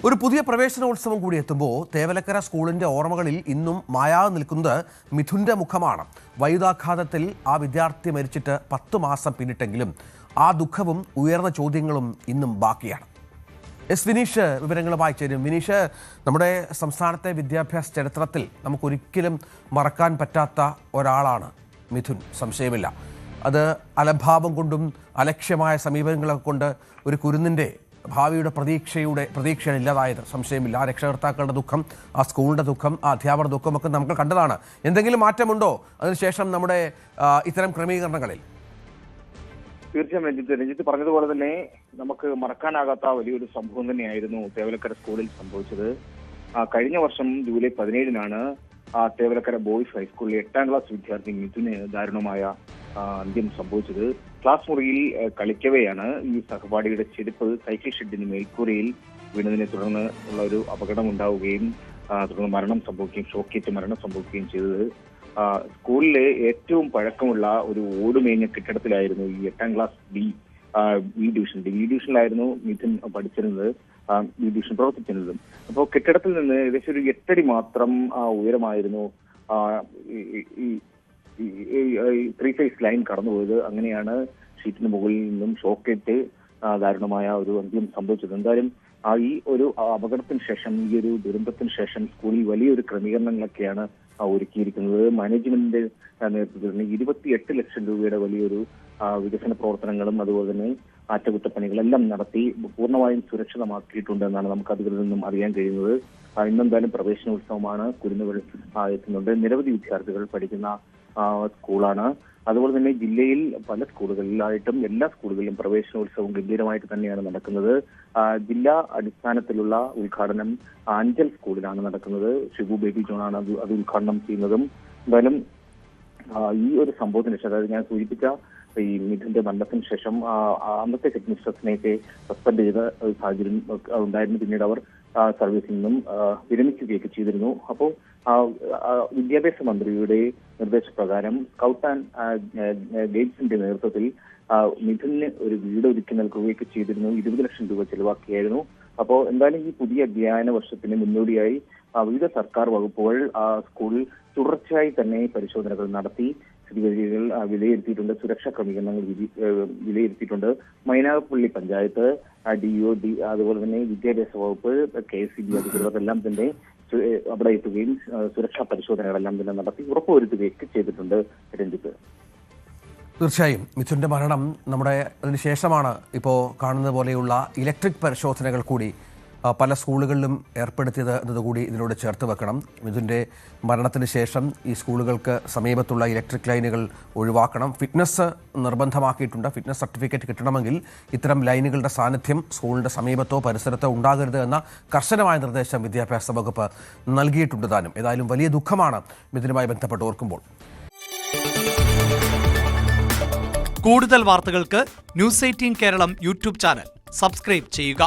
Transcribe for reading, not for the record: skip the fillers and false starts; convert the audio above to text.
ഒരു പുതിയ പ്രവേശനോത്സവം കൂടി എത്തുമ്പോൾ തേവലക്കര സ്കൂളിന്റെ ഓർമ്മകളിൽ ഇന്നും മായാതെ നിൽക്കുന്നത് മിഥുന്റെ മുഖമാണ്. വൈദ്യുതാഘാതത്തിൽ ആ വിദ്യാർത്ഥി മരിച്ചിട്ട് 10 മാസം പിന്നിട്ടെങ്കിലും ആ ദുഃഖവും ഉയർന്ന ചോദ്യങ്ങളും ഇന്നും ബാക്കിയാണ്. വിനീഷ് വിവരങ്ങളുമായി ചേരും. വിനീഷ്, നമ്മുടെ സംസ്ഥാനത്തെ വിദ്യാഭ്യാസ ചരിത്രത്തിൽ നമുക്കൊരിക്കലും മറക്കാൻ പറ്റാത്ത ഒരാളാണ് മിഥുൻ, സംശയമില്ല. അത് അലംഭാവം കൊണ്ടും അലക്ഷ്യമായ സമീപനങ്ങളൊക്കെ കൊണ്ട് ഒരു കുരുന്നിൻ്റെ ഭാവിയുടെ പ്രതീക്ഷയാണ് ഇല്ലാതായത്, സംശയമില്ല. ആ രക്ഷകർത്താക്കളുടെ ദുഃഖം, ആ സ്കൂളിൻ്റെ ദുഃഖം, ആ അധ്യാപകരുടെ ദുഃഖമൊക്കെ നമുക്ക് കണ്ടതാണ്. എന്തെങ്കിലും മാറ്റമുണ്ടോ അതിനുശേഷം നമ്മുടെ ഇത്തരം ക്രമീകരണങ്ങളിൽ? തീർച്ചയായും രഞ്ജിത്ത് പറഞ്ഞതുപോലെ തന്നെ നമുക്ക് മറക്കാനാകാത്ത വലിയൊരു സംഭവം തന്നെയായിരുന്നു തേവലക്കര സ്കൂളിൽ സംഭവിച്ചത്. കഴിഞ്ഞ വർഷം ജൂലൈ 17-നാണ് തേവലക്കര ബോയ്സ് ഹൈസ്കൂളിലെ 8ാം ക്ലാസ് വിദ്യാർത്ഥി മിഥുന് ദാരുണമായ അന്ത്യം സംഭവിച്ചത്. ക്ലാസ് മുറിയിൽ കളിക്കവെയാണ് ഈ സഹപാഠിയുടെ ചെരുപ്പ് സൈക്കിൾ ഷെഡിന് മേൽക്കൂരയിൽ വീണതിനെ തുടർന്ന് ഉള്ള ഒരു അപകടം ഉണ്ടാവുകയും തുടർന്ന് മരണം സംഭവിക്കുകയും ഷോക്കേറ്റ് മരണം സംഭവിക്കുകയും ചെയ്തത്. സ്കൂളിലെ ഏറ്റവും പഴക്കമുള്ള ഒരു ഓടുമേഞ്ഞ കെട്ടിടത്തിലായിരുന്നു ഈ 8ാം ക്ലാസ് ബി ഡിവിഷനിലായിരുന്നു മിഥുൻ പഠിച്ചിരുന്നത്, ബി ഡിവിഷൻ പ്രവർത്തിച്ചിരുന്നതും. അപ്പോൾ കെട്ടിടത്തിൽ നിന്ന് ഏകദേശം ഒരു 8 അടി മാത്രം ഉയരമായിരുന്നു ഈ 3-ഫേസ് ലൈൻ കടന്നുപോയത്. അങ്ങനെയാണ് ഷീറ്റിന് മുകളിൽ നിന്നും ഷോക്കേറ്റ് ദാരുണമായ ഒരു അന്ത്യം സംഭവിച്ചത്. എന്തായാലും ഈ ഒരു അപകടത്തിന് ശേഷം, ഈ ഒരു ദുരന്തത്തിന് ശേഷം സ്കൂളിൽ വലിയൊരു ക്രമീകരണങ്ങളൊക്കെയാണ് ഒരുക്കിയിരിക്കുന്നത്. മാനേജ്മെന്റിന്റെ നേതൃത്വത്തിൽ 28 ലക്ഷം രൂപയുടെ വലിയൊരു വികസന പ്രവർത്തനങ്ങളും അതുപോലെ തന്നെ അറ്റകുറ്റപ്പണികളെല്ലാം നടത്തി പൂർണ്ണമായും സുരക്ഷിതമാക്കിയിട്ടുണ്ട് എന്നാണ് നമുക്ക് അധികൃതരിൽ നിന്നും അറിയാൻ കഴിയുന്നത്. ഇന്നെന്തായാലും പ്രവേശനോത്സവമാണ്, കുരുന്നുകൾ എത്തുന്നുണ്ട്. നിരവധി വിദ്യാർത്ഥികൾ പഠിക്കുന്ന സ്കൂളാണ്. അതുപോലെ തന്നെ ജില്ലയിൽ പല സ്കൂളുകളിലായിട്ടും എല്ലാ സ്കൂളുകളിലും പ്രവേശനോത്സവം ഗംഭീരമായിട്ട് തന്നെയാണ് നടക്കുന്നത്. ജില്ലാ അടിസ്ഥാനത്തിലുള്ള ഉദ്ഘാടനം അഞ്ചൽ സ്കൂളിലാണ് നടക്കുന്നത്. ഷിബു ബേബി ജോണാണ് അത് ഉദ്ഘാടനം ചെയ്യുന്നതും. എന്തായാലും ഈ ഒരു സംഭവത്തിന് ശേഷം, അതായത് ഞാൻ സൂചിപ്പിച്ച ഈ മിഥുന്റെ മരണത്തിന് ശേഷം അന്നത്തെ ഹെഡ് മിസ്ട്രസിനെയൊക്കെ സസ്പെൻഡ് ചെയ്ത ഒരു സാഹചര്യം ഉണ്ടായിരുന്നു. പിന്നീട് അവർ സർവീസിൽ നിന്നും വിരമിക്കുകയൊക്കെ ചെയ്തിരുന്നു. അപ്പോൾ വിദ്യാഭ്യാസ മന്ത്രിയുടെ നിർദ്ദേശപ്രകാരം സ്കൗട്ട് ആൻഡ് ഗൈഡ്സിന്റെ നേതൃത്വത്തിൽ മിഥുന് ഒരു വീട് ഒരുക്കി നൽകുകയൊക്കെ ചെയ്തിരുന്നു. 20 ലക്ഷം രൂപ ചെലവാക്കിയായിരുന്നു. അപ്പോൾ എന്തായാലും ഈ പുതിയ അധ്യയന വർഷത്തിന് മുന്നോടിയായി വിവിധ സർക്കാർ വകുപ്പുകൾ സ്കൂളിൽ തുടർച്ചയായി തന്നെ പരിശോധനകൾ നടത്തി സ്ഥിതിഗതികൾ വിലയിരുത്തിയിട്ടുണ്ട്. സുരക്ഷാ ക്രമീകരണങ്ങൾ വിലയിരുത്തിയിട്ടുണ്ട്. മൈനാഗപ്പള്ളി പഞ്ചായത്ത്, DO, അതുപോലെ തന്നെ വിദ്യാഭ്യാസ വകുപ്പ്, KSEB അധികൃതരെല്ലാം തന്നെ അവിടെ എത്തുകയും സുരക്ഷാ പരിശോധനകളെല്ലാം തന്നെ നടത്തി ഉറപ്പുവരുത്തുകയൊക്കെ ചെയ്തിട്ടുണ്ട്. രഞ്ജിത്ത്, തീർച്ചയായും മിഥുന്റെ മരണം നമ്മുടെ അതിനുശേഷമാണ് ഇപ്പോൾ കാണുന്നത് പോലെയുള്ള ഇലക്ട്രിക് പരിശോധനകൾ കൂടി പല സ്കൂളുകളിലും ഏർപ്പെടുത്തിയത് എന്നതുകൂടി ഇതിനോട് ചേർത്ത് വെക്കണം. മിഥുൻ്റെ മരണത്തിന് ശേഷം ഈ സ്കൂളുകൾക്ക് സമീപത്തുള്ള ഇലക്ട്രിക് ലൈനുകൾ ഒഴിവാക്കണം. ഫിറ്റ്നസ് നിർബന്ധമാക്കിയിട്ടുണ്ട്. ഫിറ്റ്നസ് സർട്ടിഫിക്കറ്റ് കിട്ടണമെങ്കിൽ ഇത്തരം ലൈനുകളുടെ സാന്നിധ്യം സ്കൂളിൻ്റെ സമീപത്തോ പരിസരത്തോ ഉണ്ടാകരുത് എന്ന കർശനമായ നിർദ്ദേശം വിദ്യാഭ്യാസ വകുപ്പ് നൽകിയിട്ടുണ്ട് താനും. ഏതായാലും വലിയ ദുഃഖമാണ് മിഥുനുമായി ബന്ധപ്പെട്ട് ഓർക്കുമ്പോൾ. കൂടുതൽ വാർത്തകൾക്ക് news 18 Keralam YouTube channel subscribe ചെയ്യുക.